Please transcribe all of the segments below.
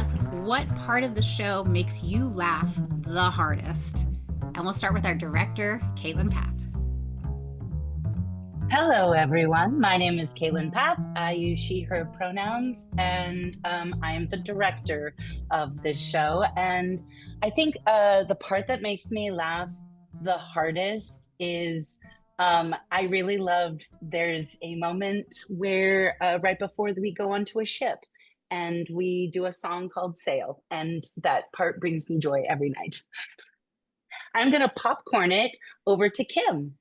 us what part of the show makes you laugh the hardest. And we'll start with our director, Caitlin Papp. Hello, everyone. My name is Caitlin Papp. I use she, her pronouns, and I am the director of this show. And I think the part that makes me laugh the hardest is I really loved there's a moment where right before we go onto a ship and we do a song called Sail, and that part brings me joy every night. I'm going to popcorn it over to Kim.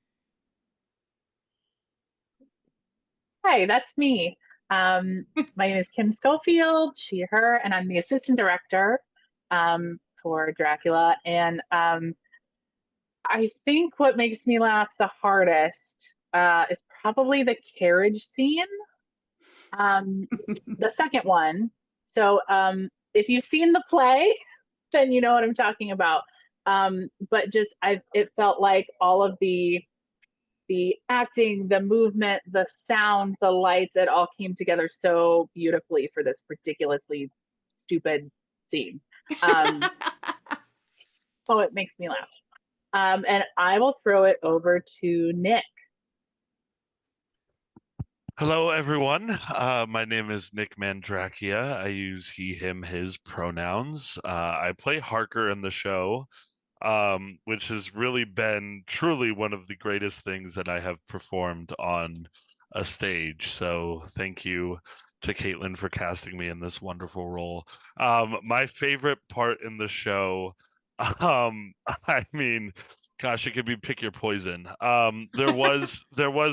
Hi, that's me. My name is Kim Schofield, she, her, and I'm the assistant director for Dracula. And I think what makes me laugh the hardest is probably the carriage scene, the second one. So if you've seen the play, then you know what I'm talking about. But just it felt like all of the acting, the movement, the sound, the lights, it all came together so beautifully for this ridiculously stupid scene. So it makes me laugh. And I will throw it over to Nick. Hello, everyone. My name is Nick Mandrakia. I use he, him, his pronouns. I play Harker in the show, which has really been truly one of the greatest things that I have performed on a stage. So thank you to Caitlin for casting me in this wonderful role. My favorite part in the show, I mean, gosh, it could be pick your poison. There was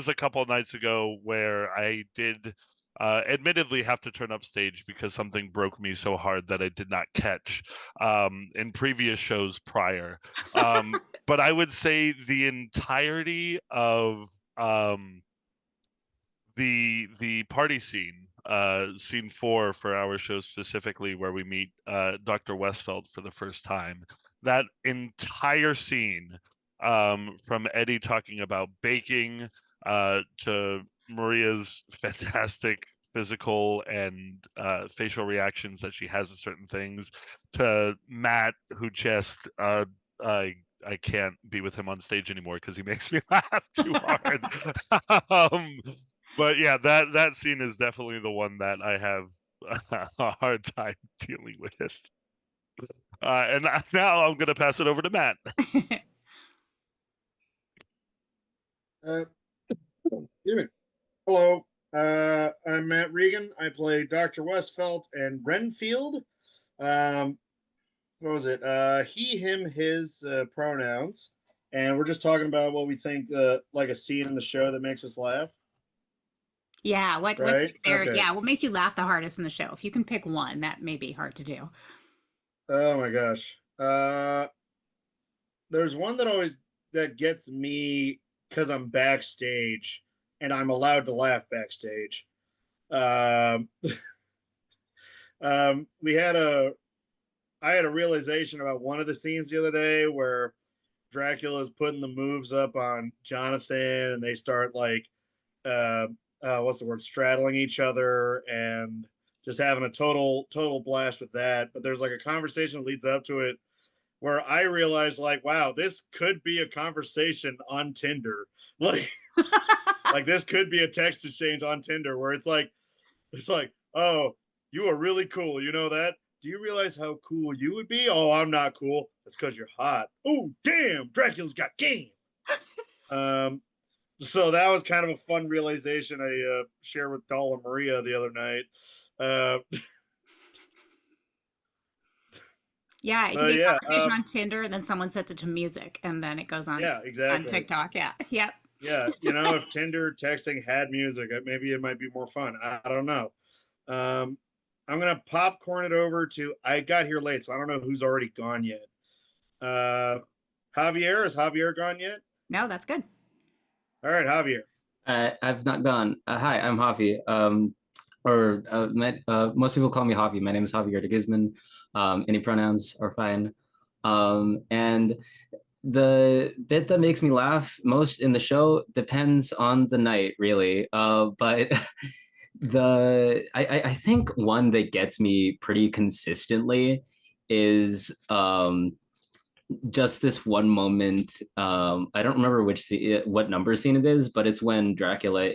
a couple nights ago where I did admittedly have to turn up stage because something broke me so hard that I did not catch in previous shows prior. But I would say the entirety of the party scene, scene 4 for our show specifically, where we meet Dr. Westfeld for the first time, that entire scene, from Eddie talking about baking to Maria's fantastic physical and facial reactions that she has to certain things, to Matt, who just I can't be with him on stage anymore because he makes me laugh too hard. But yeah, that scene is definitely the one that I have a hard time dealing with. And now I'm gonna pass it over to Matt. Hello, I'm Matt Regan. I play Dr. Westfeld and Renfield. What was it? He, him, his pronouns. And we're just talking about what we think like a scene in the show that makes us laugh. Yeah, Right? what's there? Okay. Yeah, what makes you laugh the hardest in the show? If you can pick one, that may be hard to do. Oh my gosh. There's one that gets me because I'm backstage and I'm allowed to laugh backstage. I had a realization about one of the scenes the other day where Dracula's putting the moves up on Jonathan and they start like what's the word, straddling each other and just having a total blast with that. But there's like a conversation that leads up to it where I realized, like, wow, this could be a conversation on Tinder. Like like this could be a text exchange on Tinder where it's like, oh, you are really cool, you know that? Do you realize how cool you would be? Oh, I'm not cool. That's because you're hot. Oh, damn, Dracula's got game. So that was kind of a fun realization I shared with Doll and Maria the other night. Yeah, it can be a conversation on Tinder, and then someone sets it to music, and then it goes on. Yeah, exactly. On TikTok. Yeah, yep. Yeah, you know, if Tinder texting had music, maybe it might be more fun. I don't know. I'm gonna popcorn it over to. I got here late, so I don't know who's already gone yet. Javier, is Javier gone yet? No, that's good. All right, Javier. I've not gone. Hi, I'm Javi. Most people call me Javi. My name is Javier de Guzman. Any pronouns are fine. And the bit that makes me laugh most in the show depends on the night, really. But I think one that gets me pretty consistently is just this one moment. I don't remember what number scene it is, but it's when Dracula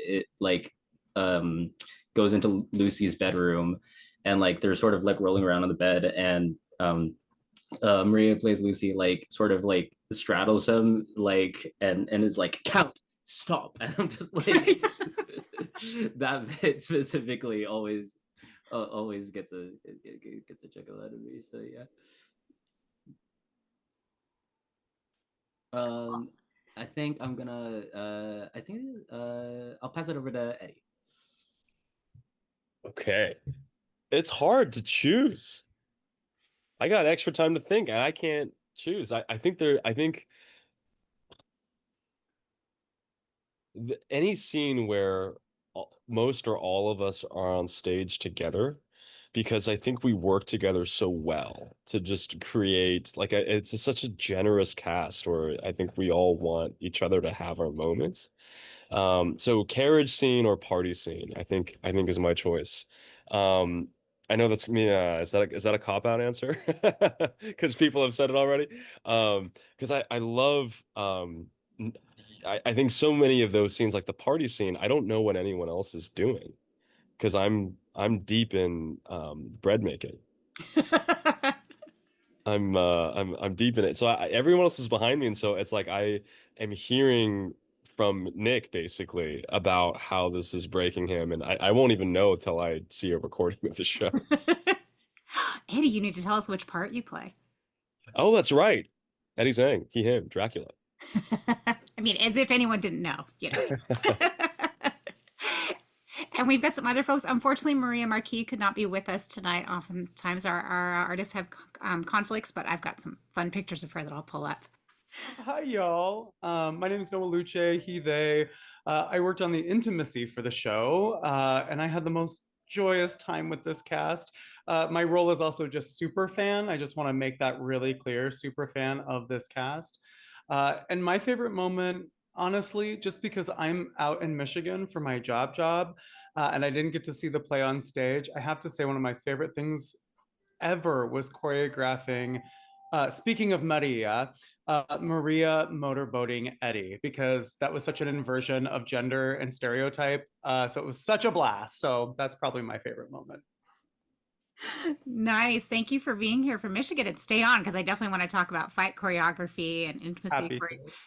goes into Lucy's bedroom, and like they're sort of like rolling around on the bed, and Maria plays Lucy, like sort of like straddles him, like and is like, count, stop, and I'm just like that bit specifically always gets a chuckle out of me. So yeah. I think I'm gonna I'll pass it over to Eddie. Okay. It's hard to choose. I got extra time to think and I can't choose. I think any scene where most or all of us are on stage together, because I think we work together so well to just create it's such a generous cast where I think we all want each other to have our moments. So carriage scene or party scene, I think is my choice. I know that's me. Is that a cop out answer? Because people have said it already. Because I love I think so many of those scenes, like the party scene, I don't know what anyone else is doing because I'm deep in bread making. I'm deep in it. So everyone else is behind me, and so it's like I am hearing from Nick basically about how this is breaking him, and I won't even know till I see a recording of the show. Eddie, you need to tell us which part you play. Oh, that's right. Eddie Zhang, he, him, Dracula. I mean, as if anyone didn't know, you know. And we've got some other folks. Unfortunately, Maria Marquis could not be with us tonight. Oftentimes our artists have conflicts, but I've got some fun pictures of her that I'll pull up. Hi, y'all. My name is Noah Luce, he, they. I worked on the intimacy for the show, and I had the most joyous time with this cast. My role is also just super fan. I just want to make that really clear, super fan of this cast. And my favorite moment, honestly, just because I'm out in Michigan for my job, and I didn't get to see the play on stage, I have to say one of my favorite things ever was choreographing, speaking of Maria, motorboating Eddie, because that was such an inversion of gender and stereotype. So it was such a blast. So that's probably my favorite moment. Nice. Thank you for being here from Michigan, and stay on because I definitely want to talk about fight choreography and intimacy.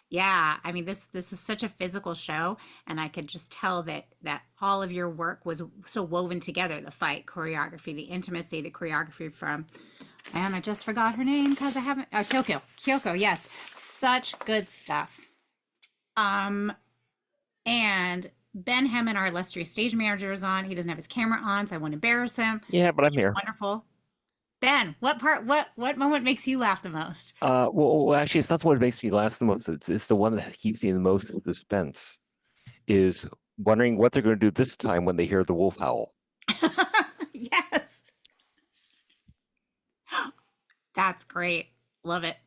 Yeah, I mean this is such a physical show, and I could just tell that all of your work was so woven together: the fight choreography, the intimacy, the choreography from, and I just forgot her name because I haven't. Kyoko. Yes, such good stuff. And Ben Hemmon, our illustrious stage manager, is on. He doesn't have his camera on, so I won't embarrass him. Yeah, but I'm here. Wonderful. Ben, what moment makes you laugh the most? Well, actually, it's not the one that makes me laugh the most. It's the one that keeps me in the most suspense. Is wondering what they're going to do this time when they hear the wolf howl. Yes. That's great. Love it.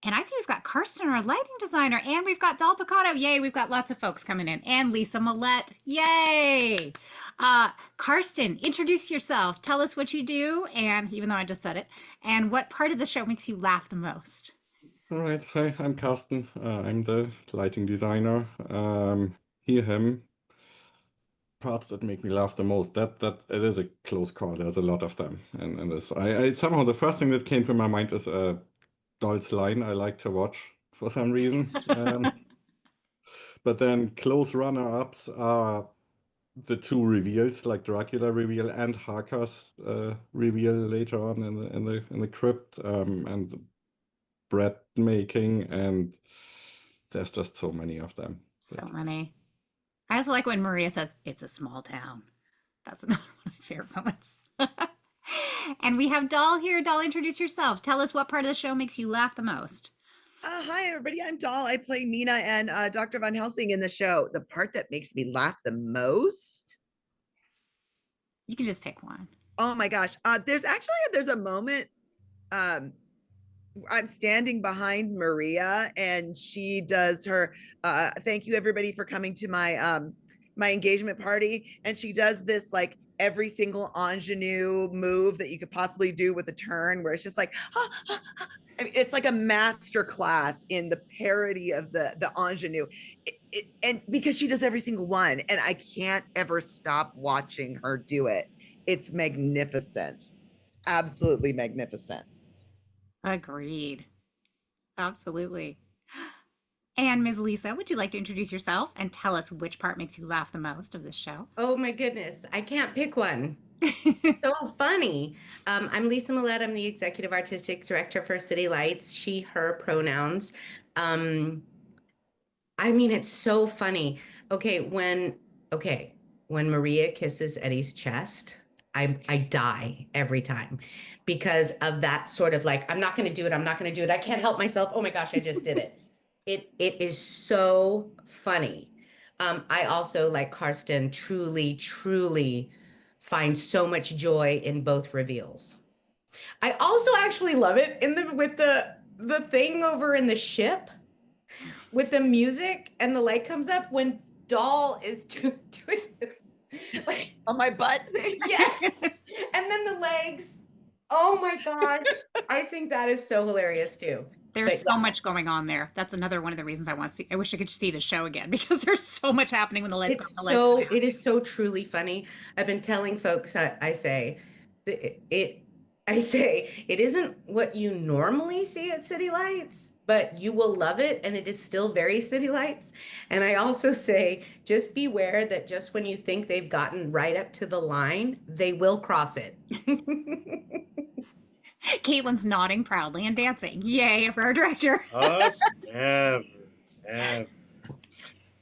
And I see we've got Karsten, our lighting designer, and we've got Dal Picotto. Yay, we've got lots of folks coming in. And Lisa Millette. Yay! Karsten, introduce yourself. Tell us what you do, and even though I just said it, and what part of the show makes you laugh the most. All right. Hi, I'm Karsten. I'm the lighting designer. He, him. Parts that make me laugh the most. That it is a close call. There's a lot of them. And this, I somehow the first thing that came to my mind is Dolls line I like to watch for some reason. But then close runner-ups are the two reveals, like Dracula reveal and Harker's reveal later on in the crypt, and the bread making, and there's just so many of them. So many. I also like when Maria says, "It's a small town." That's another one of my favorite moments. And we have Doll here. Doll, introduce yourself. Tell us what part of the show makes you laugh the most. Hi, everybody. I'm Doll. I play Mina and Dr. Van Helsing in the show. The part that makes me laugh the most? You can just pick one. Oh, my gosh. There's a moment. I'm standing behind Maria, and she does her, thank you, everybody, for coming to my my engagement party, and she does this like every single ingenue move that you could possibly do with a turn, where it's just like, I mean, it's like a master class in the parody of the ingenue, and because she does every single one, and I can't ever stop watching her do it. It's magnificent, absolutely magnificent. Agreed. Absolutely. And Ms. Lisa, would you like to introduce yourself and tell us which part makes you laugh the most of this show? Oh my goodness, I can't pick one. So funny. I'm Lisa Millette. I'm the executive artistic director for City Lights. She, her pronouns. Um, I mean, it's so funny. When Maria kisses Eddie's chest, I die every time because of that sort of like, I'm not going to do it. I'm not going to do it. I can't help myself. Oh my gosh, I just did it. It is so funny. I also, like Karsten, truly find so much joy in both reveals. I also actually love it in the thing over in the ship with the music and the light comes up when Doll is doing like on my butt. Yes. And then the legs. Oh my gosh. I think that is so hilarious too. There's so much going on there. That's another one of the reasons I want to see. I wish I could see the show again because there's so much happening when the lights go. So it is so truly funny. I've been telling folks, I say it isn't what you normally see at City Lights, but you will love it, and it is still very City Lights. And I also say, just beware that just when you think they've gotten right up to the line, they will cross it. Caitlin's nodding proudly and dancing. Yay for our director. Us? Never.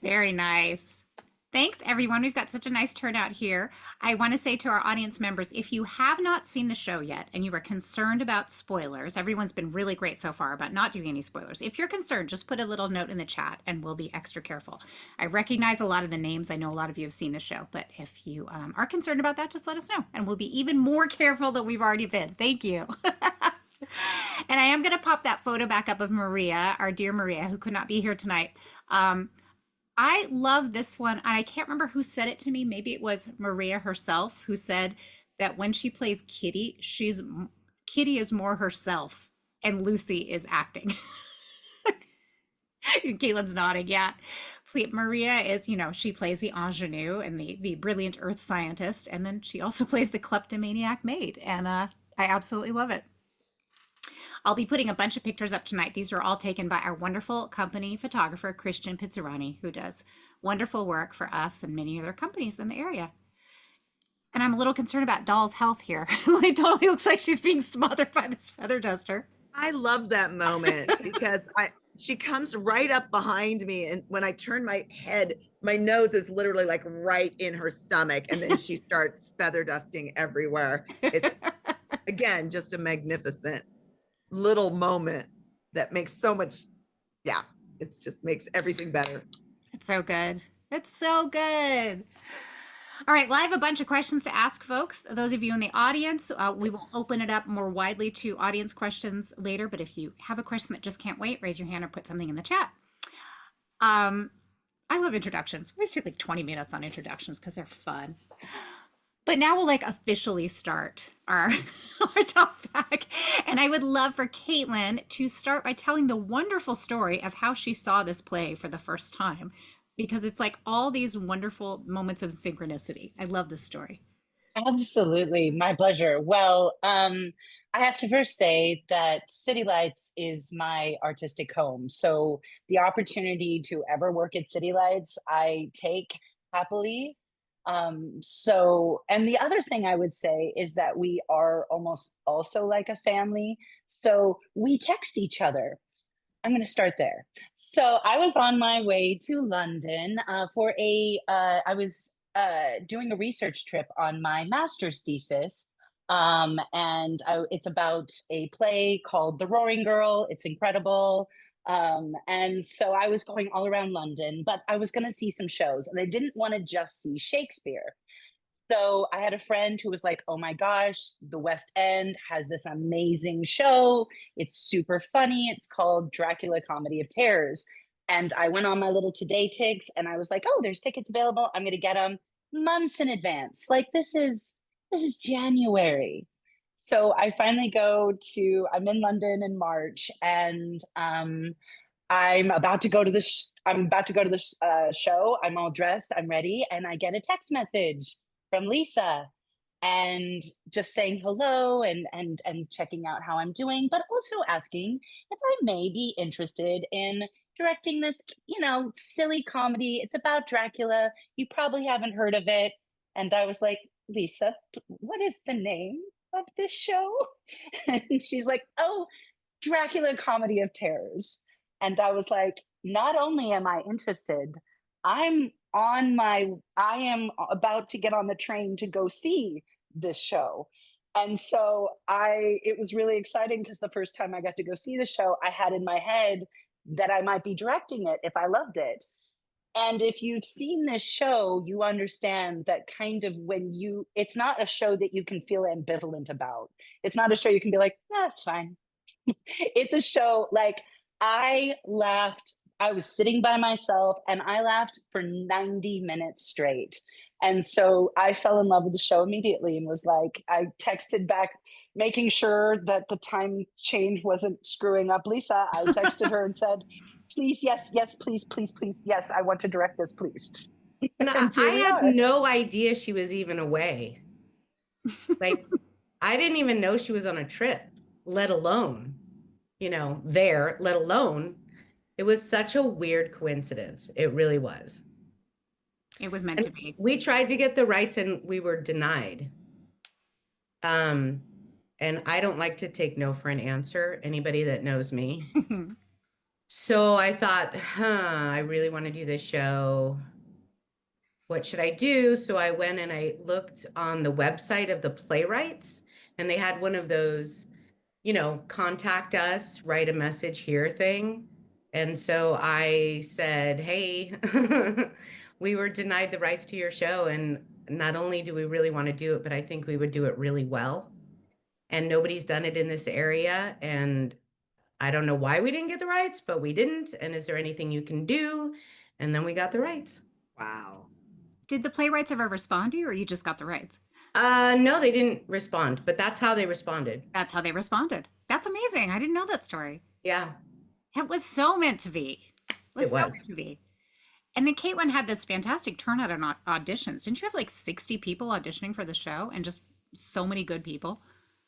Very nice. Thanks, everyone. We've got such a nice turnout here. I want to say to our audience members, if you have not seen the show yet and you are concerned about spoilers, everyone's been really great so far about not doing any spoilers. If you're concerned, just put a little note in the chat and we'll be extra careful. I recognize a lot of the names. I know a lot of you have seen the show, but if you are concerned about that, just let us know and we'll be even more careful than we've already been. Thank you. And I am going to pop that photo back up of Maria, our dear Maria, who could not be here tonight. I love this one. I can't remember who said it to me. Maybe it was Maria herself who said that when she plays Kitty, Kitty is more herself and Lucy is acting. Caitlin's nodding. Yeah. Maria is, she plays the ingenue and the brilliant earth scientist. And then she also plays the kleptomaniac maid. And I absolutely love it. I'll be putting a bunch of pictures up tonight. These are all taken by our wonderful company photographer, Christian Pizzarani, who does wonderful work for us and many other companies in the area. And I'm a little concerned about Doll's health here. It totally looks like she's being smothered by this feather duster. I love that moment because she comes right up behind me, and when I turn my head, my nose is literally like right in her stomach, and then she starts feather dusting everywhere. It's, again, just a magnificent little moment that makes so much, it just makes everything better. It's so good. It's so good. All right, well, I have a bunch of questions to ask folks. Those of you in the audience, we will open it up more widely to audience questions later, but if you have a question that just can't wait, raise your hand or put something in the chat. I love introductions. We always take like 20 minutes on introductions because they're fun. But now we'll officially start our talk back. And I would love for Caitlin to start by telling the wonderful story of how she saw this play for the first time, because it's like all these wonderful moments of synchronicity. I love this story. Absolutely. My pleasure. Well, I have to first say that City Lights is my artistic home. So the opportunity to ever work at City Lights, I take happily. And the other thing I would say is that we are almost also like a family. So we text each other. I'm going to start there. So I was on my way to London for doing a research trip on my master's thesis. It's about a play called The Roaring Girl. It's incredible. And so I was going all around London, but I was going to see some shows and I didn't want to just see Shakespeare. So I had a friend who was like, oh my gosh, the West End has this amazing show. It's super funny. It's called Dracula Comedy of Terrors. And I went on my little Today Tix and I was like, oh, there's tickets available. I'm going to get them months in advance. Like this is January. So I finally I'm in London in March, and I'm about to go to the show. I'm all dressed, I'm ready, and I get a text message from Lisa, and just saying hello and checking out how I'm doing, but also asking if I may be interested in directing this, silly comedy. It's about Dracula. You probably haven't heard of it. And I was like, Lisa, what is the name of this show? And she's like, oh, Dracula Comedy of Terrors. And I was like, not only am I interested, I am about to get on the train to go see this show. And so it was really exciting because the first time I got to go see the show, I had in my head that I might be directing it if I loved it. And if you've seen this show, you understand that kind of it's not a show that you can feel ambivalent about. It's not a show you can be like, that's fine. It's a show like I laughed. I was sitting by myself and I laughed for 90 minutes straight. And so I fell in love with the show immediately and was like, I texted back, making sure that the time change wasn't screwing up Lisa. I texted her and said, please, yes, please, yes, I want to direct this, please. And I had no idea she was even away. Like, I didn't even know she was on a trip, let alone, let alone. It was such a weird coincidence. It really was. It was meant to be. We tried to get the rights and we were denied. And I don't like to take no for an answer, anybody that knows me. So I thought, I really want to do this show. What should I do? So I went and I looked on the website of the playwrights, and they had one of those, contact us, write a message here thing. And so I said, hey, we were denied the rights to your show. And not only do we really want to do it, but I think we would do it really well. And nobody's done it in this area. And I don't know why we didn't get the rights, but we didn't. And is there anything you can do? And then we got the rights. Wow. Did the playwrights ever respond to you, or you just got the rights? No, they didn't respond, but that's how they responded. That's how they responded. That's amazing. I didn't know that story. Yeah. It was so meant to be. It was meant to be. And then Caitlin had this fantastic turnout on auditions. Didn't you have like 60 people auditioning for the show and just so many good people?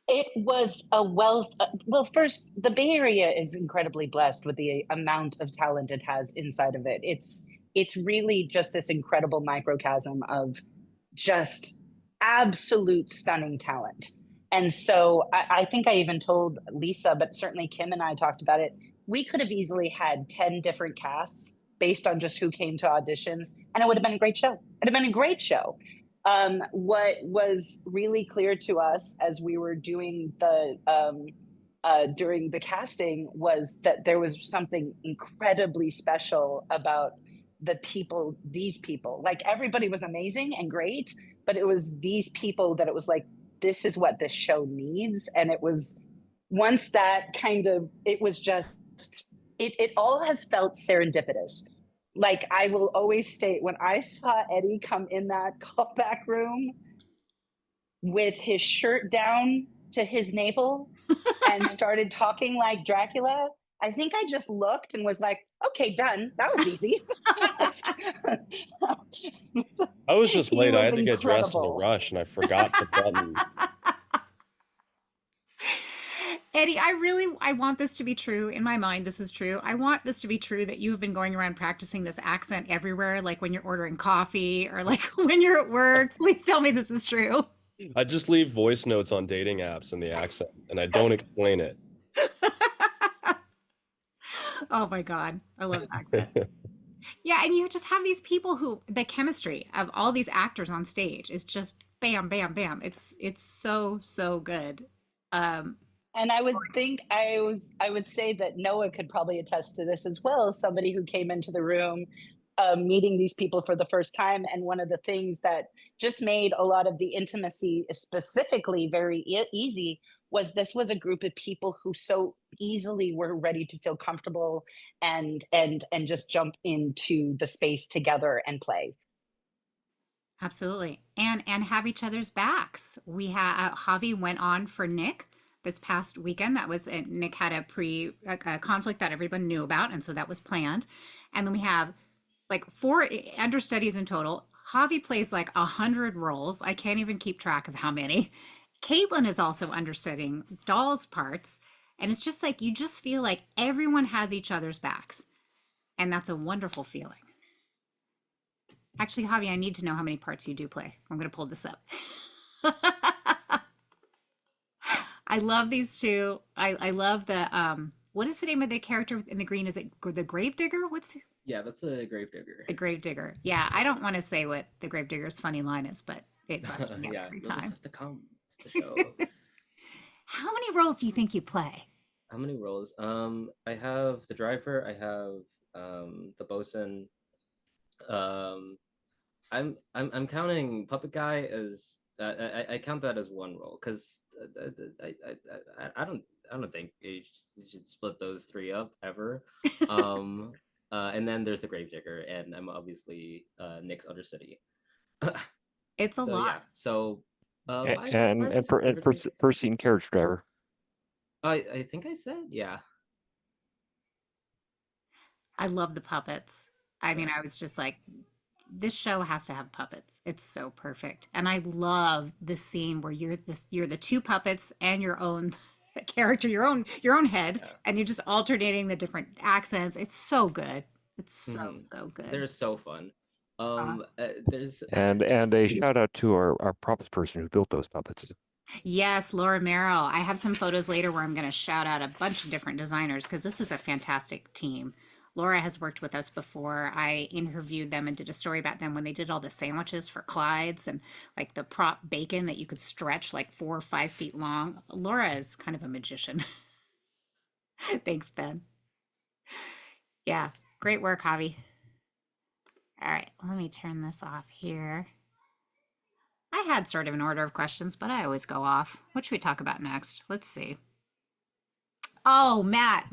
It was a wealth. Well, first, the Bay Area is incredibly blessed with the amount of talent it has inside of it. It's really just this incredible microcosm of just absolute stunning talent. And so I think I even told Lisa, but certainly Kim and I talked about it. We could have easily had 10 different casts based on just who came to auditions, and it would have been a great show. It'd have been a great show. What was really clear to us as we were doing during the casting was that there was something incredibly special about these people. Like everybody was amazing and great, but it was these people that it was like, this is what this show needs. And it was once that it was just, it all has felt serendipitous. Like I will always state, when I saw Eddie come in that callback room with his shirt down to his navel and started talking like Dracula, I think I just looked and was like, okay, done. That was easy. I was just late. I had to get dressed in a rush and I forgot the button. Eddie, I want this to be true. In my mind, this is true. I want this to be true that you have been going around practicing this accent everywhere, like when you're ordering coffee or like when you're at work. Please tell me this is true. I just leave voice notes on dating apps in the accent and I don't explain it. Oh my God. I love the accent. Yeah, and you just have these people who the chemistry of all these actors on stage is just bam, bam, bam. It's so good. And I would say that Noah could probably attest to this as well. Somebody who came into the room, meeting these people for the first time. And one of the things that just made a lot of the intimacy specifically very easy this was a group of people who so easily were ready to feel comfortable and just jump into the space together and play. Absolutely. And have each other's backs. We had Javi went on for Nick this past weekend. That was Nick had a conflict that everyone knew about, and so that was planned. And then we have like 4 understudies in total. Javi plays like 100 roles. I can't even keep track of how many. Caitlin is also understudying Doll's parts, and it's just like you just feel like everyone has each other's backs, and that's a wonderful feeling. Actually, Javi, I need to know how many parts you do play. I'm going to pull this up. I love these two. I love the what is the name of the character in the green? Is it the Gravedigger? Yeah, that's the Gravedigger. The Gravedigger. Yeah, I don't want to say what the Gravedigger's funny line is, but it must be every time. You'll just have to come to the show. How many roles do you think you play? How many roles? I have the driver. I have the bosun. I'm counting puppet guy as I count that as one role because I don't think you should split those 3 up ever. And then there's the Gravedigger, and I'm obviously Nick's understudy. It's a lot. Yeah. So and first scene carriage driver. I think I said yeah. I love the puppets. I mean, I was just like, this show has to have puppets. It's so perfect. And I love the scene where you're the 2 puppets and your own character, your own head, and you're just alternating the different accents. It's so good. It's so good. They're so fun. There's and a shout out to our props person who built those puppets. Yes, Laura Merrill. I have some photos later where I'm going to shout out a bunch of different designers because this is a fantastic team. Laura has worked with us before. I interviewed them and did a story about them when they did all the sandwiches for Clyde's and like the prop bacon that you could stretch like 4 or 5 feet long. Laura is kind of a magician. Thanks, Ben. Yeah, great work, Javi. All right, let me turn this off here. I had sort of an order of questions, but I always go off. What should we talk about next? Let's see. Oh, Matt.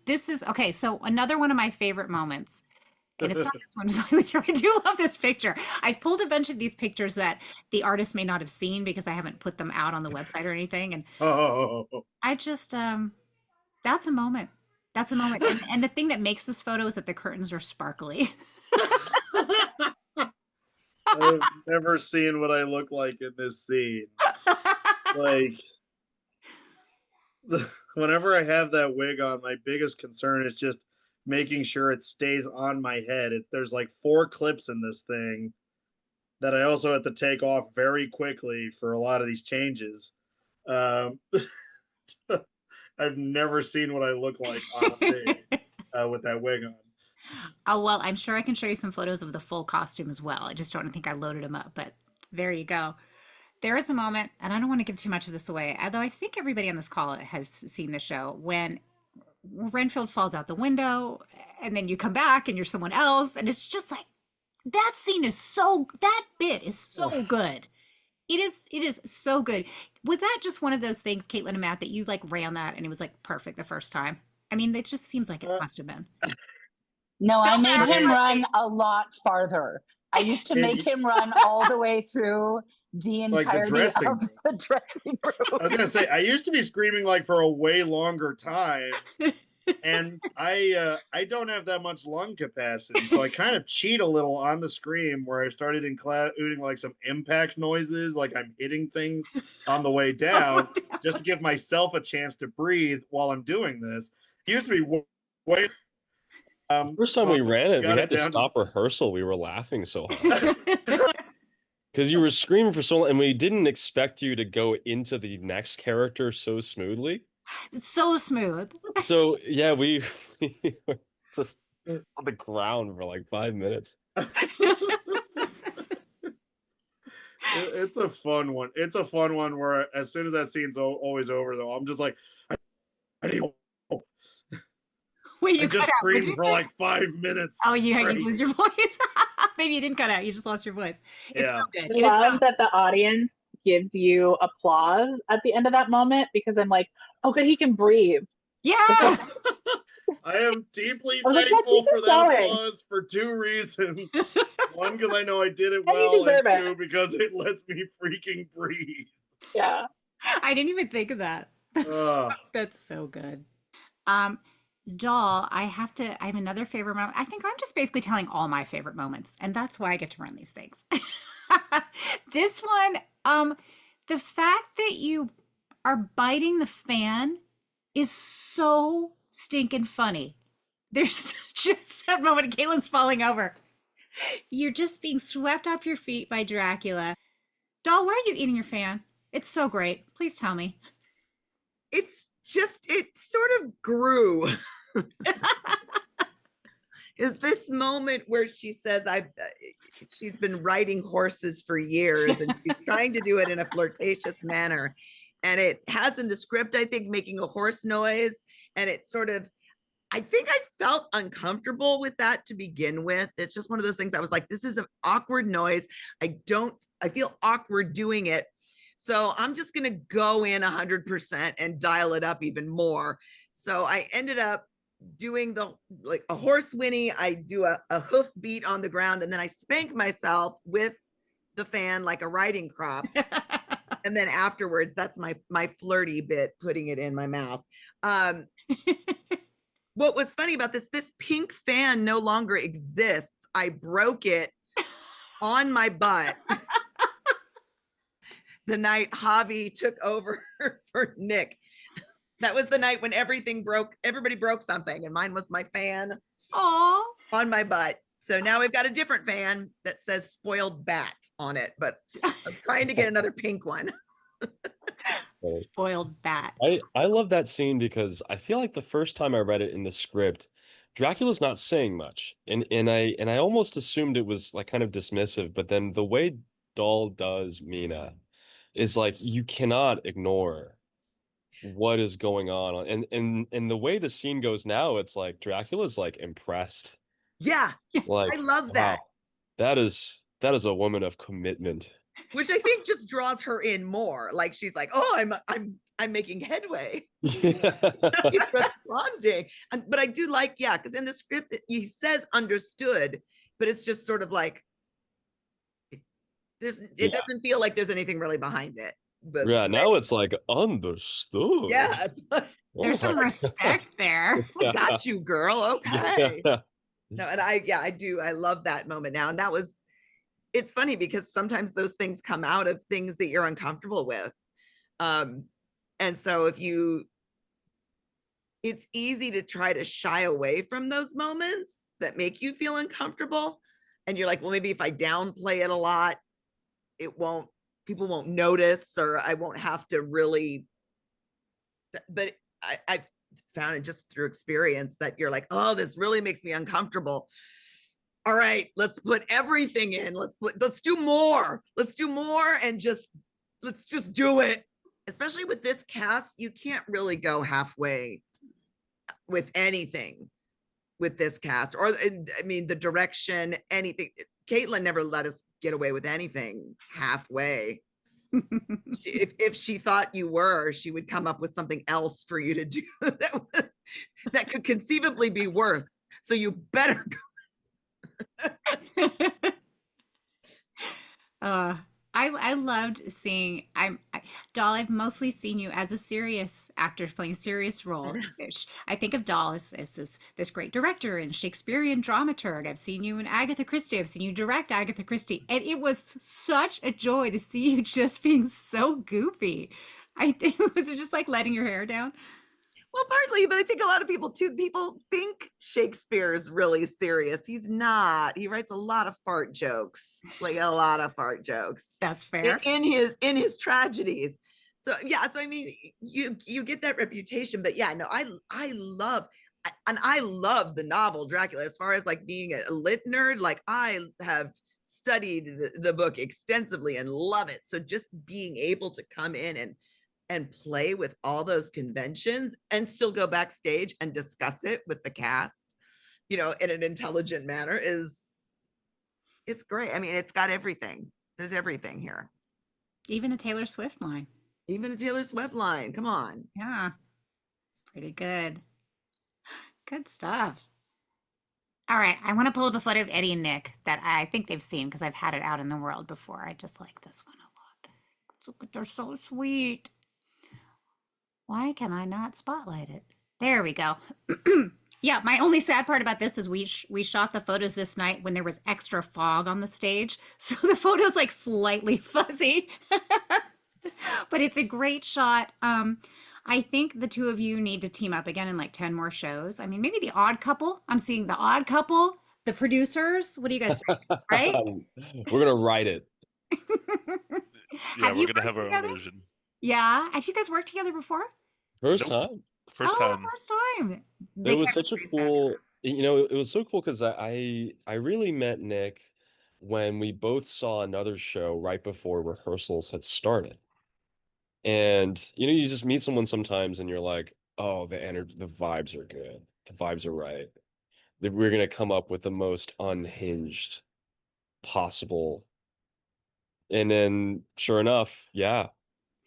This is okay. So another one of my favorite moments, and it's not this one. I do love this picture. I've pulled a bunch of these pictures that the artist may not have seen because I haven't put them out on the website or anything. And I just, that's a moment. That's a moment. And the thing that makes this photo is that the curtains are sparkly. I've never seen what I look like in this scene. Like, whenever I have that wig on, my biggest concern is just making sure it stays on my head. There's like 4 clips in this thing that I also have to take off very quickly for a lot of these changes. I've never seen what I look like on stage with that wig on. Oh, well, I'm sure I can show you some photos of the full costume as well. I just don't think I loaded them up, but there you go. There is a moment, and I don't want to give too much of this away, although I think everybody on this call has seen the show, when Renfield falls out the window, and then you come back and you're someone else, and it's just like, that scene is that bit is so good. It is so good. Was that just one of those things, Caitlin and Matt, that you like ran that and it was like perfect the first time? I mean, it just seems like it must have been. No, I made him run a lot farther. I used to make him run all the way through the entirety of the dressing room. I was gonna say, I used to be screaming like for a way longer time, and I don't have that much lung capacity, so I kind of cheat a little on the scream where I started including like some impact noises, like I'm hitting things on the way down, just to give myself a chance to breathe while I'm doing this. It used to be way. First time we ran it, we had to stop rehearsal. We were laughing so hard because you were screaming for so long, and we didn't expect you to go into the next character so smoothly. It's so smooth. So yeah, we were just on the ground for like 5 minutes. It's a fun one. It's a fun one where as soon as that scene's always over, though, I'm just like, I need. Wait, you just screamed for like 5 minutes. Oh, you lose your voice? Maybe you didn't cut out. You just lost your voice. It's so good. I love that the audience gives you applause at the end of that moment, because I'm like, oh good, he can breathe. Yes. I am deeply I was like, yeah, thankful keep for it that going. applause for two reasons. One, because I know I did it And you well, and deserve it. two, because it lets me freaking breathe. Yeah. I didn't even think of that. That's so good. Doll, I have another favorite moment. I think I'm just basically telling all my favorite moments, and that's why I get to run these things. This one, the fact that you are biting the fan is so stinking funny. There's just that moment, Caitlin's falling over. You're just being swept off your feet by Dracula. Doll, why are you eating your fan? It's so great. Please tell me. It sort of grew. Is this moment where she says, she's been riding horses for years and she's trying to do it in a flirtatious manner. And it has in the script, I think, making a horse noise. And it sort of, I think I felt uncomfortable with that to begin with. It's just one of those things I was like, this is an awkward noise. I feel awkward doing it. So I'm just going to go in 100% and dial it up even more. So I ended up doing like a horse whinny. I do a hoof beat on the ground, and then I spank myself with the fan like a riding crop. And then afterwards, that's my flirty bit, putting it in my mouth. What was funny about this pink fan no longer exists. I broke it on my butt the night Javi took over for Nick. That was the night when everybody broke something, and mine was my fan. Aww. On my butt. So now we've got a different fan that says spoiled bat on it, but I'm trying to get another pink one. Spoiled bat. I love that scene because I feel like the first time I read it in the script, Dracula's not saying much. And I almost assumed it was like kind of dismissive, but then the way Dahl does Mina is like you cannot ignore what is going on. And the way the scene goes now, it's like Dracula's like impressed. Yeah. Like I love that. That is a woman of commitment. Which I think just draws her in more. Like she's like, oh, I'm making headway. Yeah. He's responding. But I do like, yeah, because in the script he says understood, but it's just sort of like it doesn't feel like there's anything really behind it. But yeah, now it's like understood. Yeah, it's like, there's some respect there. I got you, girl. Okay. Yeah. No, and I love that moment now. And it's funny because sometimes those things come out of things that you're uncomfortable with. And so it's easy to try to shy away from those moments that make you feel uncomfortable. And you're like, well, maybe if I downplay it a lot, people won't notice, or I won't have to really, but I've found it just through experience that you're like, oh, this really makes me uncomfortable. All right, let's put everything in. Let's do more. Let's do more, and let's just do it. Especially with this cast, you can't really go halfway with anything with this cast, or I mean, the direction, anything. Caitlin never let us get away with anything halfway. If she thought you were, she would come up with something else for you to do that could conceivably be worse. So you better go. I loved seeing. Doll, I've mostly seen you as a serious actor playing a serious role. I think of Doll as this great director and Shakespearean dramaturg. I've seen you in Agatha Christie. I've seen you direct Agatha Christie, and it was such a joy to see you just being so goofy. I think it was just like letting your hair down. Well, partly, but I think a lot of people too. People think Shakespeare's really serious. He's not. He writes a lot of fart jokes, like a lot of fart jokes. That's fair. In his tragedies. So yeah. So I mean, you get that reputation, but yeah, no, I love the novel Dracula. As far as like being a lit nerd, like I have studied the book extensively and love it. So just being able to come in and play with all those conventions and still go backstage and discuss it with the cast, in an intelligent manner it's great. I mean, it's got everything. There's everything here. Even a Taylor Swift line. Even a Taylor Swift line. Come on. Yeah. Pretty good. Good stuff. All right. I want to pull up a photo of Eddie and Nick that I think they've seen because I've had it out in the world before. I just like this one a lot. They're so sweet. Why can I not spotlight it? There we go. Yeah, my only sad part about this is we shot the photos this night when there was extra fog on the stage. So the photo's like slightly fuzzy. But it's a great shot. I think the two of you need to team up again in like 10 more shows. I mean, maybe The Odd Couple. I'm seeing The Odd Couple, the producers. What do you guys think? Right? We're gonna write it. Yeah, Have we're you gonna worked have our together? own version. Yeah. Have you guys worked together before? First Nope. time. First Oh, time. first time. It The was such a chemistry's cool, fabulous. you know, it was so cool because I really met Nick when we both saw another show right before rehearsals had started. And you know, you just meet someone sometimes and you're like, oh, the energy, the vibes are good. The vibes are right. That we're gonna come up with the most unhinged possible. And then sure enough, yeah,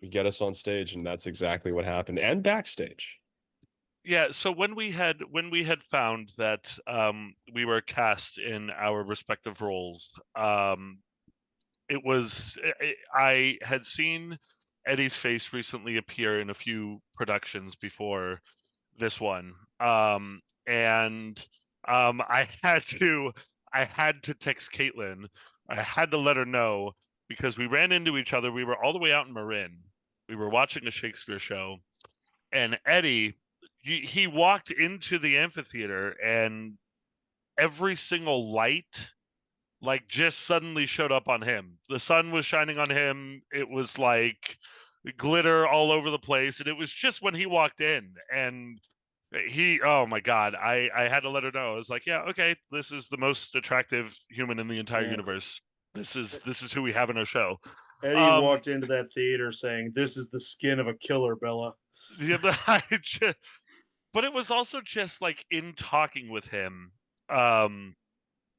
we get us on stage and that's exactly what happened. And backstage. Yeah, so when we had found that we were cast in our respective roles, it was I had seen Eddie's face recently appear in a few productions before this one. And I had to text Caitlin. I had to let her know because we ran into each other. We were all the way out in Marin. We were watching a Shakespeare show, and Eddie, he walked into the amphitheater, and every single light like just suddenly showed up on him. The sun was shining on him. It was like glitter all over the place, and it was just when he walked in, and oh my god, I had to let her know. I was like, yeah, okay, this is the most attractive human in the entire Yeah. universe. This is who we have in our show. Eddie walked into that theater saying, "This is the skin of a killer, Bella." Yeah, but it was also just like in talking with him,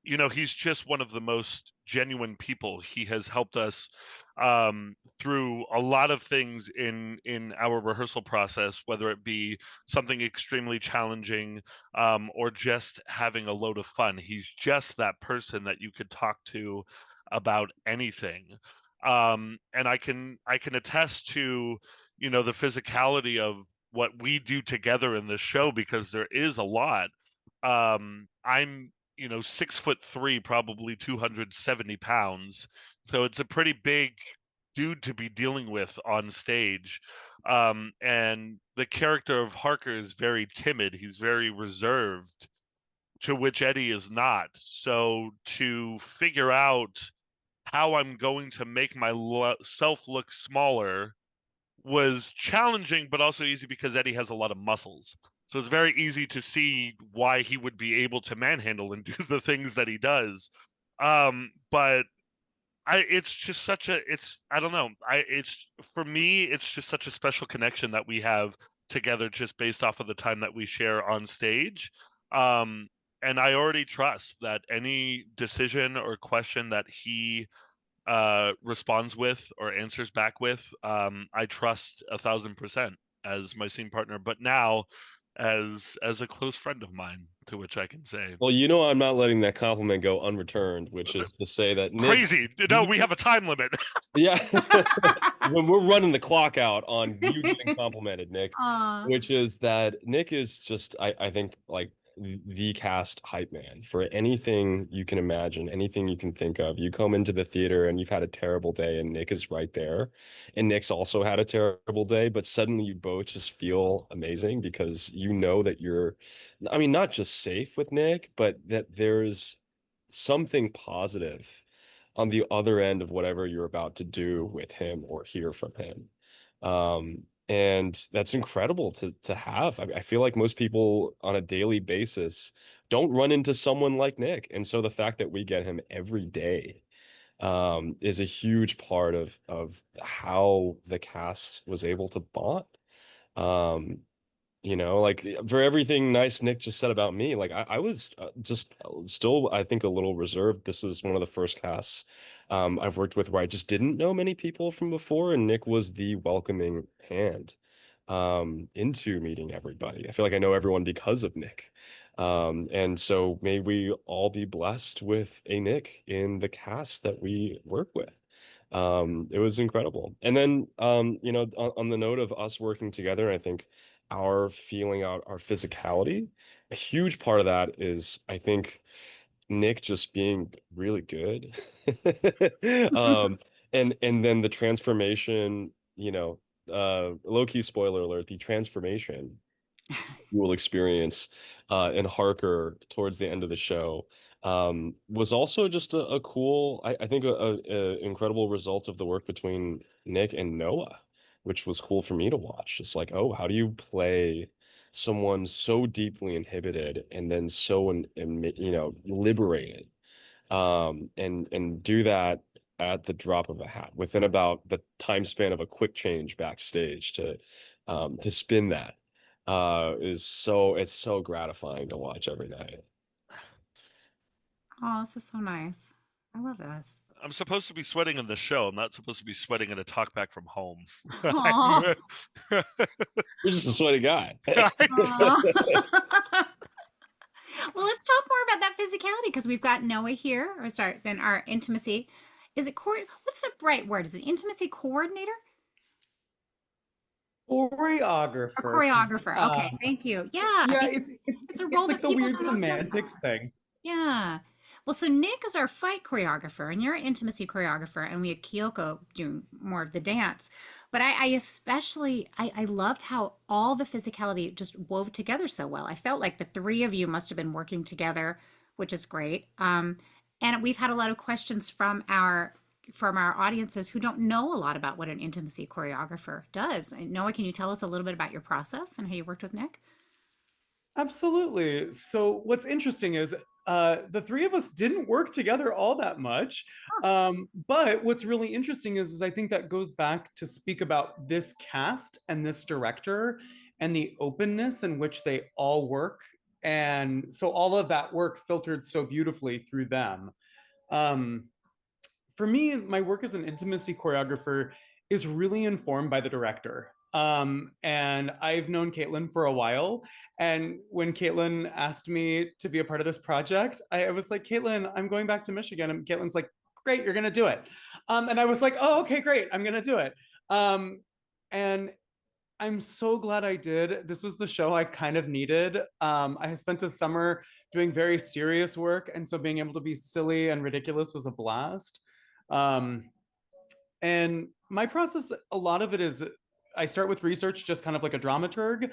you know, he's just one of the most genuine people. He has helped us through a lot of things in our rehearsal process, whether it be something extremely challenging or just having a load of fun. He's just that person that you could talk to about anything. And I can attest to, you know, the physicality of what we do together in this show because there is a lot. I'm, you know, 6'3", probably 270 pounds. So it's a pretty big dude to be dealing with on stage. And the character of Harker is very timid. He's very reserved, to which Eddie is not. So to figure out how I'm going to make myself look smaller was challenging, but also easy because Eddie has a lot of muscles. So it's very easy to see why he would be able to manhandle and do the things that he does. But it's just I don't know. It's for me, it's just such a special connection that we have together just based off of the time that we share on stage. And I already trust that any decision or question that he responds with or answers back with, I trust 1,000% as my scene partner, but now as a close friend of mine, to which I can say, Well, you know, I'm not letting that compliment go unreturned, which is to say that Nick, crazy. No, we have a time limit. yeah, when we're running the clock out on you getting complimented, Nick, Aw. which is that Nick is just, I think, like the cast hype man for anything you can imagine, anything you can think of. You come into the theater and you've had a terrible day, and Nick is right there. And Nick's also had a terrible day, but suddenly you both just feel amazing because you know that you're, I mean, not just safe with Nick, but that there's something positive on the other end of whatever you're about to do with him or hear from him. And that's incredible to have. I feel like most people on a daily basis don't run into someone like Nick. And so the fact that we get him every day is a huge part of how the cast was able to bond. Um, you know, like for everything nice Nick just said about me, like I was just still, I think, a little reserved. This was one of the first casts I've worked with where I just didn't know many people from before, and Nick was the welcoming hand into meeting everybody. I feel like I know everyone because of Nick. And so may we all be blessed with a Nick in the cast that we work with. It was incredible. And then, on the note of us working together, I think our feeling out our physicality, a huge part of that is, I think, Nick just being really good. And then the transformation, low-key spoiler alert, the transformation you will experience in Harker towards the end of the show was also just a cool, I think, a incredible result of the work between Nick and Noah, which was cool for me to watch. Just like, oh, how do you play someone so deeply inhibited and then so liberated, and do that at the drop of a hat within about the time span of a quick change backstage to spin that it's so gratifying to watch every night. Oh, this is so nice. I love this. I'm supposed to be sweating in the show. I'm not supposed to be sweating in a talkback from home. Aw. You're just a sweaty guy. Well, let's talk more about that physicality because we've got Noah here, or sorry, then our intimacy. Is it what's the right word? Is it intimacy coordinator? Choreographer. A choreographer. Okay, thank you. Yeah. Yeah, it's a role like that the people weird don't always know semantics about. thing. Yeah. Well, so Nick is our fight choreographer, and you're an intimacy choreographer, and we had Kyoko doing more of the dance. But I especially I loved how all the physicality just wove together so well. I felt like the three of you must have been working together, which is great. And we've had a lot of questions from our audiences who don't know a lot about what an intimacy choreographer does. And Noah, can you tell us a little bit about your process and how you worked with Nick? Absolutely. So what's interesting is the three of us didn't work together all that much. But what's really interesting is I think that goes back to speak about this cast and this director and the openness in which they all work. And so all of that work filtered so beautifully through them. For me, my work as an intimacy choreographer is really informed by the director. And I've known Caitlin for a while. And when Caitlin asked me to be a part of this project, I was like, Caitlin, I'm going back to Michigan. And Caitlin's like, great, you're going to do it. And I was like, oh, okay, great, I'm going to do it. And I'm so glad I did. This was the show I kind of needed. I spent a summer doing very serious work. And so being able to be silly and ridiculous was a blast. And my process, a lot of it is I start with research, just kind of like a dramaturg.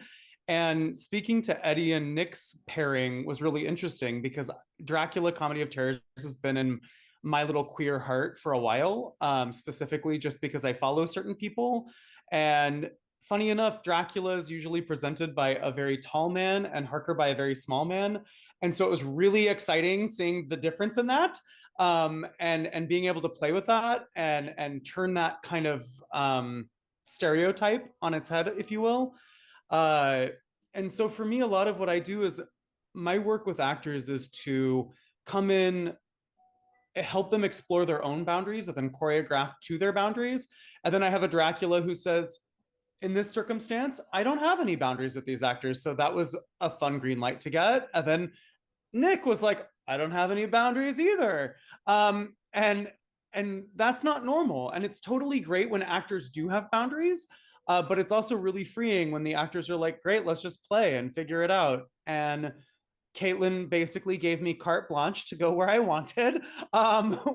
And speaking to Eddie and Nick's pairing was really interesting because Dracula Comedy of Terrors has been in my little queer heart for a while, specifically just because I follow certain people. And funny enough, Dracula is usually presented by a very tall man and Harker by a very small man. And so it was really exciting seeing the difference in that, and being able to play with that and turn that kind of stereotype on its head, if you will. And so for me, a lot of what I do is my work with actors is to come in, help them explore their own boundaries and then choreograph to their boundaries. And then I have a Dracula who says, in this circumstance, I don't have any boundaries with these actors. So that was a fun green light to get. And then Nick was like, I don't have any boundaries either. And that's not normal. And it's totally great when actors do have boundaries, but it's also really freeing when the actors are like, great, let's just play and figure it out. And Caitlin basically gave me carte blanche to go where I wanted,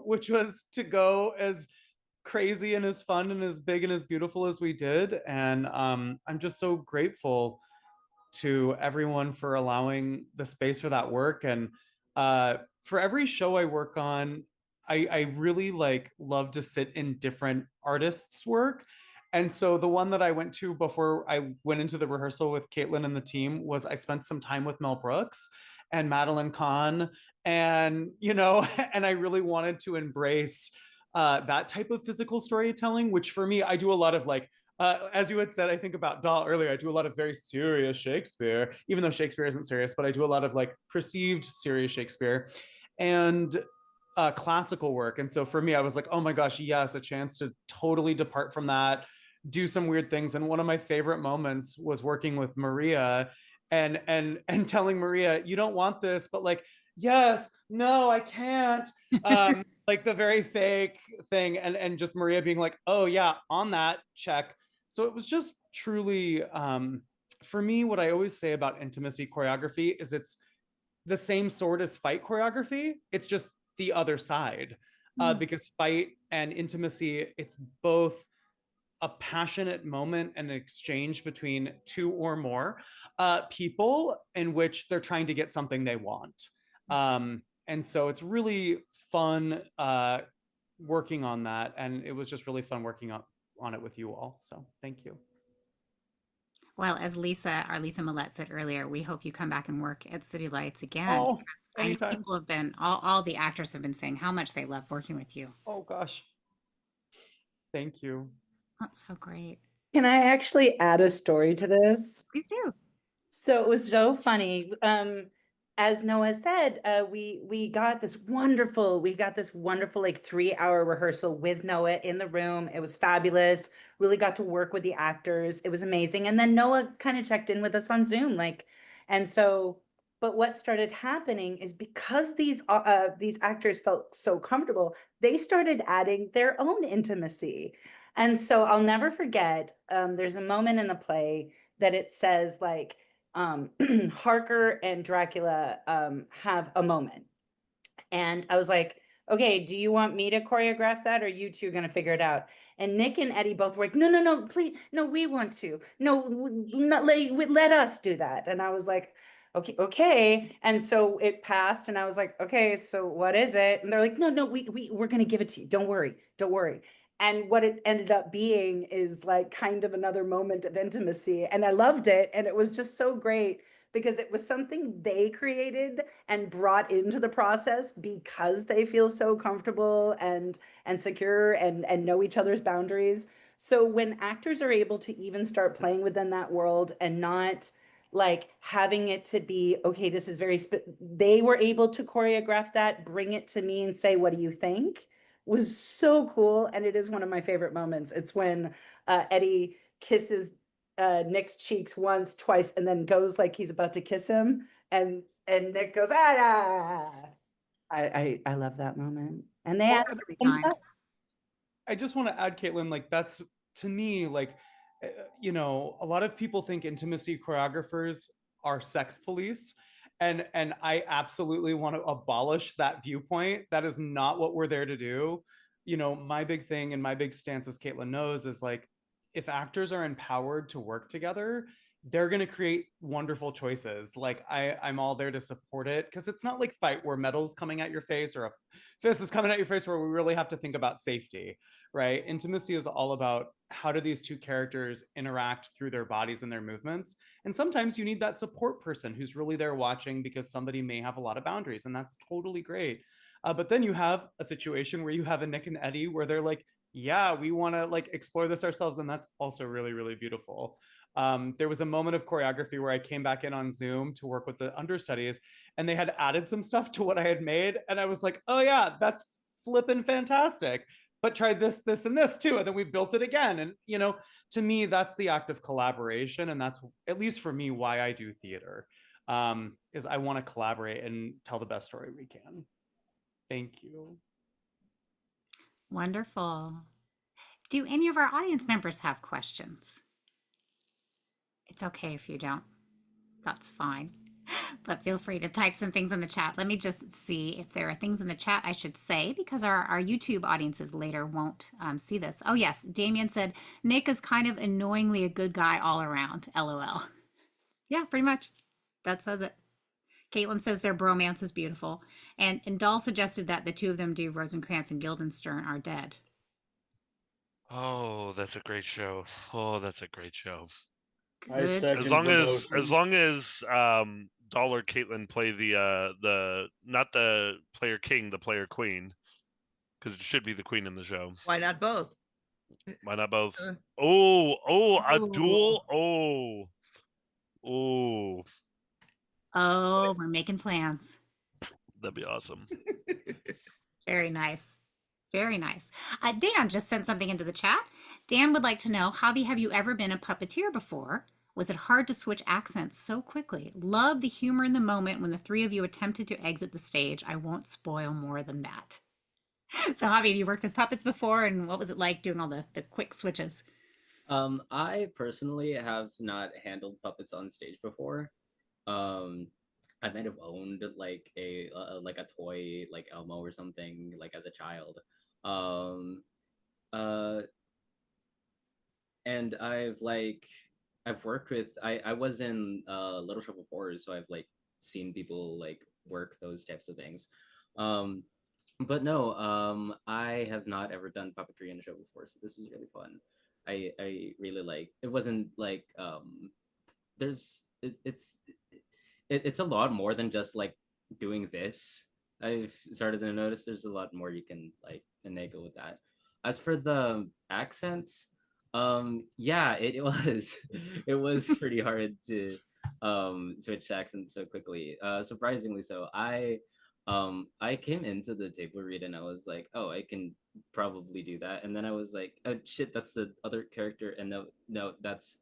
which was to go as crazy and as fun and as big and as beautiful as we did. And I'm just so grateful to everyone for allowing the space for that work. And for every show I work on, I really love to sit in different artists' work. And so the one that I went to before I went into the rehearsal with Caitlin and the team was I spent some time with Mel Brooks and Madeline Kahn, and and I really wanted to embrace that type of physical storytelling, which for me, I do a lot of as you had said, I think about Dahl earlier, I do a lot of very serious Shakespeare, even though Shakespeare isn't serious, but I do a lot of perceived serious Shakespeare. And classical work. And so for me, I was like, oh my gosh, yes, a chance to totally depart from that, do some weird things. And one of my favorite moments was working with Maria and telling Maria, you don't want this, but like, yes, no, I can't. Like the very fake thing. And just Maria being like, oh yeah, on that, check. So it was just truly, for me, what I always say about intimacy choreography is it's the same sort as fight choreography. It's just the other side. Because fight and intimacy, it's both a passionate moment and an exchange between two or more people in which they're trying to get something they want. And so it's really fun working on that. And it was just really fun working on it with you all. So thank you. Well, as our Lisa Millette said earlier, we hope you come back and work at City Lights again. Oh, Because I know anytime. people have been, all the actors have been saying how much they love working with you. Oh gosh. Thank you. That's so great. Can I actually add a story to this? Please do. So it was so funny. As Noah said, we got this wonderful like 3-hour rehearsal with Noah in the room. It was fabulous. Really got to work with the actors. It was amazing. And then Noah kind of checked in with us on Zoom, but what started happening is because these actors felt so comfortable, they started adding their own intimacy. And so I'll never forget, there's a moment in the play that it says like, Harker and Dracula have a moment. And I was like, okay, do you want me to choreograph that or you two are going to figure it out? And Nick and Eddie both were like, no, please, no, we want to. No, not, let us do that. And I was like, okay. And so it passed and I was like, okay, so what is it? And they're like, no, we're going to give it to you. Don't worry. And what it ended up being is like kind of another moment of intimacy. And I loved it. And it was just so great because it was something they created and brought into the process because they feel so comfortable and secure and know each other's boundaries. So when actors are able to even start playing within that world and not like having it to be, okay, this is they were able to choreograph that, bring it to me and say, what do you think? Was so cool. And it is one of my favorite moments. It's when Eddie kisses Nick's cheeks once, twice, and then goes like he's about to kiss him. And Nick goes, ah. I love that moment. And they Well, add Really I just want to add, Caitlin, like that's to me, like, you know, a lot of people think intimacy choreographers are sex police. And I absolutely want to abolish that viewpoint. That is not what we're there to do. You know, my big thing and my big stance, as Caitlin knows, is like, if actors are empowered to work together, they're going to create wonderful choices. Like I'm all there to support it because it's not like fight where metal's coming at your face or a fist is coming at your face where we really have to think about safety, right? Intimacy is all about how do these two characters interact through their bodies and their movements. And sometimes you need that support person who's really there watching because somebody may have a lot of boundaries, and that's totally great. But then you have a situation where you have a Nick and Eddie where they're like, yeah, we want to like explore this ourselves. And that's also really, really beautiful. There was a moment of choreography where I came back in on Zoom to work with the understudies and they had added some stuff to what I had made. And I was like, oh yeah, that's flippin' fantastic. But try this, this, and this too. And then we built it again. And, you know, to me, that's the act of collaboration. And that's, at least for me, why I do theater, is I want to collaborate and tell the best story we can. Thank you. Wonderful. Do any of our audience members have questions? It's okay if you don't. That's fine. But feel free to type some things in the chat. Let me just see if there are things in the chat I should say because our YouTube audiences later won't see this. Oh yes, Damien said, Nick is kind of annoyingly a good guy all around, LOL. Yeah, pretty much. That says it. Caitlin says their bromance is beautiful. And Dahl suggested that the two of them do Rosencrantz and Guildenstern Are Dead. Oh, that's a great show. Oh, that's a great show. I second As long the as motion. Dahl or Caitlin play the not the player king, the player queen, because it should be the queen in the show. Why not both? Why not both? Uh, A duel. Oh, we're making plans. That'd be awesome. Very nice. Very nice. Dan just sent something into the chat. Dan would like to know, Hobby, have you ever been a puppeteer before? Was it hard to switch accents so quickly? Love the humor in the moment when the three of you attempted to exit the stage. I won't spoil more than that. So, Hobby, have you worked with puppets before, and what was it like doing all the quick switches? I personally have not handled puppets on stage before. Um, I might have owned like a toy like Elmo or something like as a child. Um, uh, and I've worked with I was in Little Shop of Horrors, so I've like seen people like work those types of things. Um, but no, I have not ever done puppetry in a show before, so this was really fun. I really like it. Wasn't like there's it's a lot more than just like doing this. I've started to notice there's a lot more you can like finagle with that. As for the accents, yeah, it was it was pretty hard to switch accents so quickly. Surprisingly so. I came into the table read and I was like, oh, I can probably do that. And then I was like, oh shit, that's the other character. And no, that's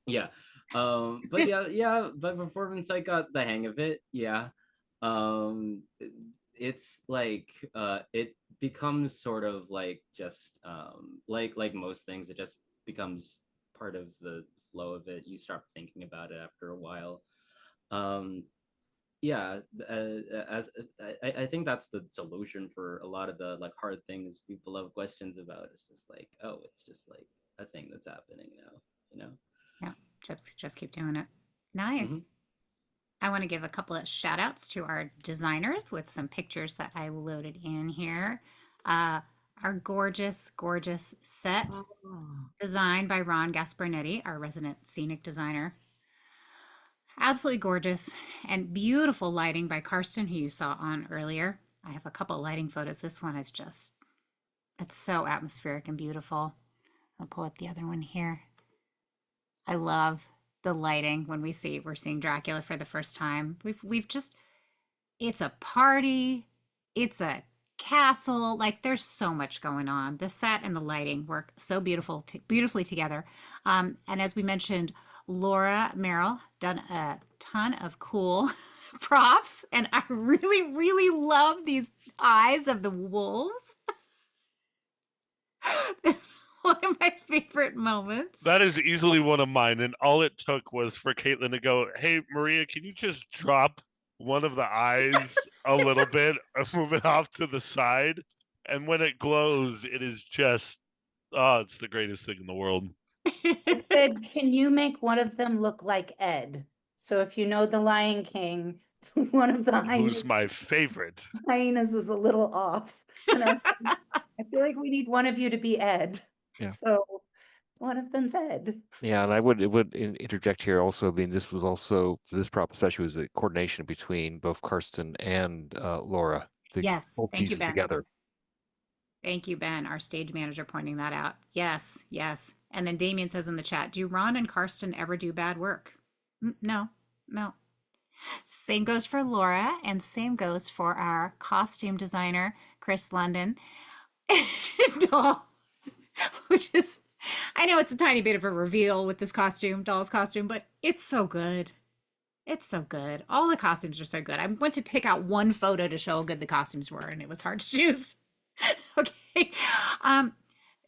yeah. But yeah, by performance I got the hang of it. Yeah. It's like it becomes sort of like just like most things, it just becomes part of the flow of it. You stop thinking about it after a while. Um yeah, as I think that's the solution for a lot of the like hard things people have questions about. It's just like, oh, it's just like a thing that's happening now, you know? Yeah, just keep doing it. Nice. Mm-hmm. I want to give a couple of shout outs to our designers with some pictures that I loaded in here. Our gorgeous, gorgeous set designed by Ron Gasparnetti, our resident scenic designer. Absolutely gorgeous and beautiful lighting by Karsten, who you saw on earlier. I have a couple of lighting photos. This one is just, it's so atmospheric and beautiful. I'll pull up the other one here. I love the lighting when we're seeing Dracula for the first time. We've just, it's a party, it's a castle, like there's so much going on. The set and the lighting work so beautifully together. And as we mentioned, Laura Merrill done a ton of cool props, and I really, really love these eyes of the wolves. It's one of my favorite moments. That is easily one of mine, and all it took was for Caitlin to go, "Hey, Maria, can you just drop one of the eyes a little bit or move it off to the side?" And when it glows, it is just, oh, it's the greatest thing in the world. I said, can you make one of them look like Ed? So if you know the Lion King, one of the Who's my favorite? hyenas is a little off. And I feel like we need one of you to be Ed. Yeah. So one of them's Ed. Yeah, and I would interject here also. I mean, this was also, for this prop especially, was a coordination between both Karsten and Laura to Yes, both thank you, pieces Ben. together. Thank you, Ben, our stage manager, pointing that out. Yes, yes. And then Damien says in the chat, do Ron and Karsten ever do bad work? No, no. Same goes for Laura, and same goes for our costume designer, Chris London. Doll, which is, I know it's a tiny bit of a reveal with this costume, Doll's costume, but it's so good. It's so good. All the costumes are so good. I went to pick out one photo to show how good the costumes were, and it was hard to choose. Okay.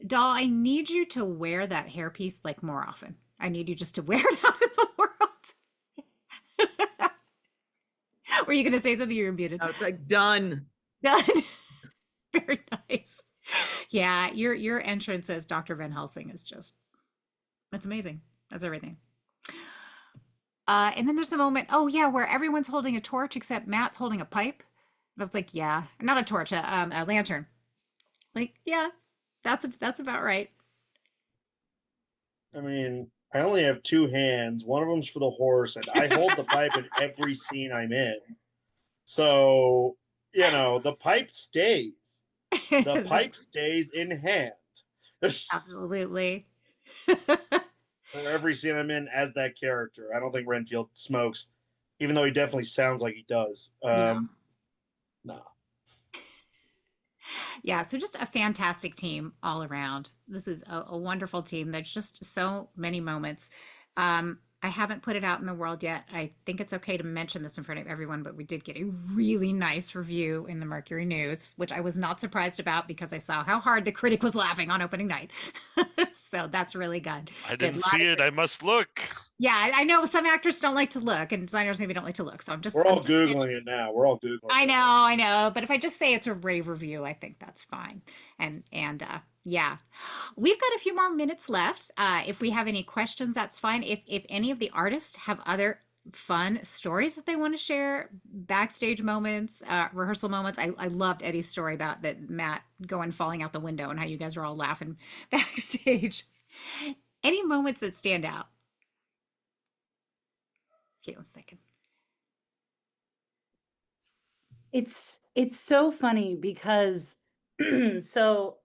Doll, I need you to wear that hairpiece like more often. I need you just to wear it out in the world. Were you going to say something? You're muted. I was like, done. Done. Very nice. Yeah, your entrance as Dr. Van Helsing is just, that's amazing. That's everything. And then there's a moment, oh yeah, where everyone's holding a torch except Matt's holding a pipe. And I was like, yeah, not a torch, a lantern. Like, yeah, that's about right. I mean, I only have two hands. One of them's for the horse, and I hold the pipe in every scene I'm in. So, you know, the pipe stays. The pipe stays in hand. Absolutely. For every scene I'm in as that character. I don't think Renfield smokes, even though he definitely sounds like he does. No. Yeah, so just a fantastic team all around. This is a wonderful team. There's just so many moments. I haven't put it out in the world yet. I think it's okay to mention this in front of everyone, but we did get a really nice review in the Mercury News, which I was not surprised about because I saw how hard the critic was laughing on opening night. So that's really good. I didn't see it. I must look. Yeah, I know some actors don't like to look, and designers maybe don't like to look. So We're all I'm just Googling it now. We're all Googling I it. know, I know. But if I just say it's a rave review, I think that's fine. And yeah, we've got a few more minutes left. If we have any questions, that's fine. If any of the artists have other fun stories that they want to share, backstage moments, rehearsal moments. I loved Eddie's story about that Matt going falling out the window and how you guys were all laughing backstage. Any moments that stand out? Caitlin's thinking. It's so funny because so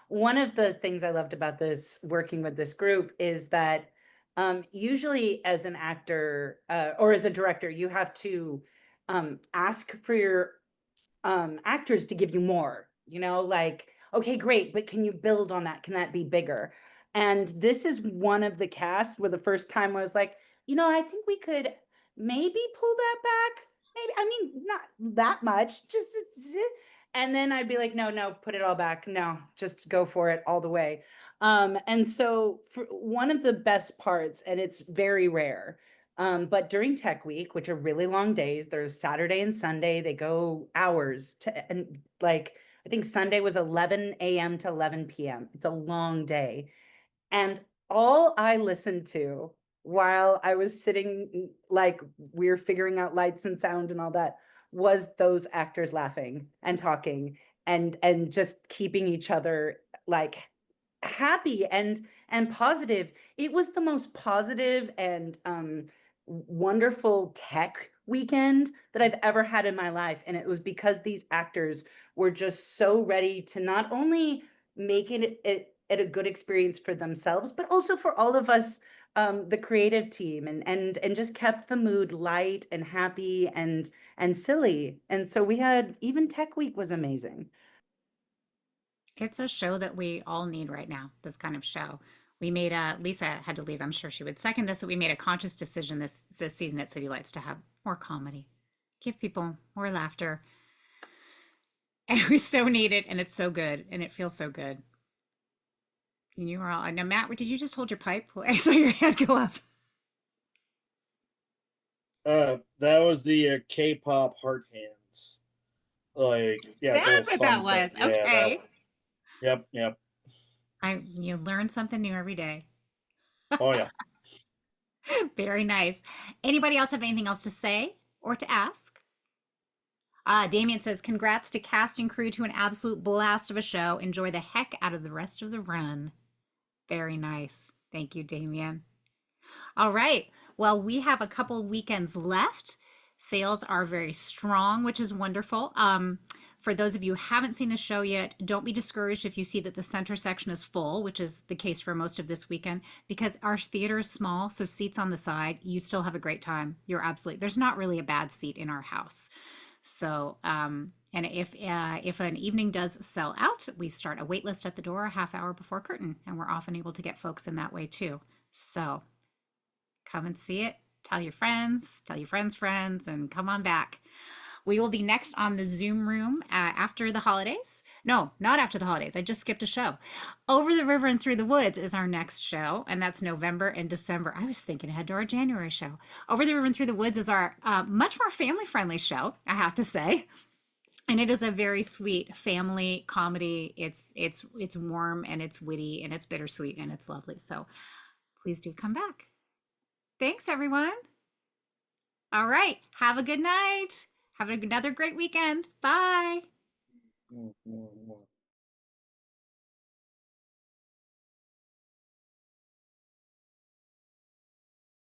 one of the things I loved about this working with this group is that usually as an actor or as a director, you have to ask for your actors to give you more, like, okay, great, but can you build on that? Can that be bigger? And this is one of the casts where the first time I was like, I think we could maybe pull that back. Maybe, I mean, not that much, just, and then I'd be like, no, put it all back. No, just go for it all the way. And so for one of the best parts, and it's very rare, but during Tech Week, which are really long days, there's Saturday and Sunday, they go hours and like, I think Sunday was 11 a.m. to 11 p.m. It's a long day. And all I listened to while I was sitting, like we were figuring out lights and sound and all that, was those actors laughing and talking and just keeping each other like happy and positive. It was the most positive and wonderful tech weekend that I've ever had in my life. And it was because these actors were just so ready to not only make it a good experience for themselves, but also for all of us, the creative team, and just kept the mood light and happy and silly. And so we had, even Tech Week was amazing. It's a show that we all need right now, this kind of show. We made Lisa had to leave. I'm sure she would second this, that we made a conscious decision this season at City Lights to have more comedy, give people more laughter. And we so need it, and it's so good, and it feels so good. And you were all, now Matt, did you just hold your pipe? I saw your hand go up. That was the K-pop heart hands. Like, yeah, That's what that was. Yeah, okay. Yep. You learn something new every day. Oh yeah. Very nice. Anybody else have anything else to say or to ask? Damien says, congrats to cast and crew to an absolute blast of a show. Enjoy the heck out of the rest of the run. Very nice. Thank you, Damien. All right. Well, we have a couple weekends left. Sales are very strong, which is wonderful. For those of you who haven't seen the show yet, don't be discouraged if you see that the center section is full, which is the case for most of this weekend, because our theater is small, so seats on the side, you still have a great time. There's not really a bad seat in our house. So, and if an evening does sell out, we start a wait list at the door a half hour before curtain, and we're often able to get folks in that way too. So come and see it. Tell your friends, friends, and come on back. We will be next on the Zoom room after the holidays. No, not after the holidays. I just skipped a show. Over the River and Through the Woods is our next show, and that's November and December. I was thinking ahead to our January show. Over the River and Through the Woods is our much more family-friendly show, I have to say. And it is a very sweet family comedy. It's warm and it's witty and it's bittersweet and it's lovely. So please do come back. Thanks, everyone. All right. Have a good night. Have another great weekend. Bye.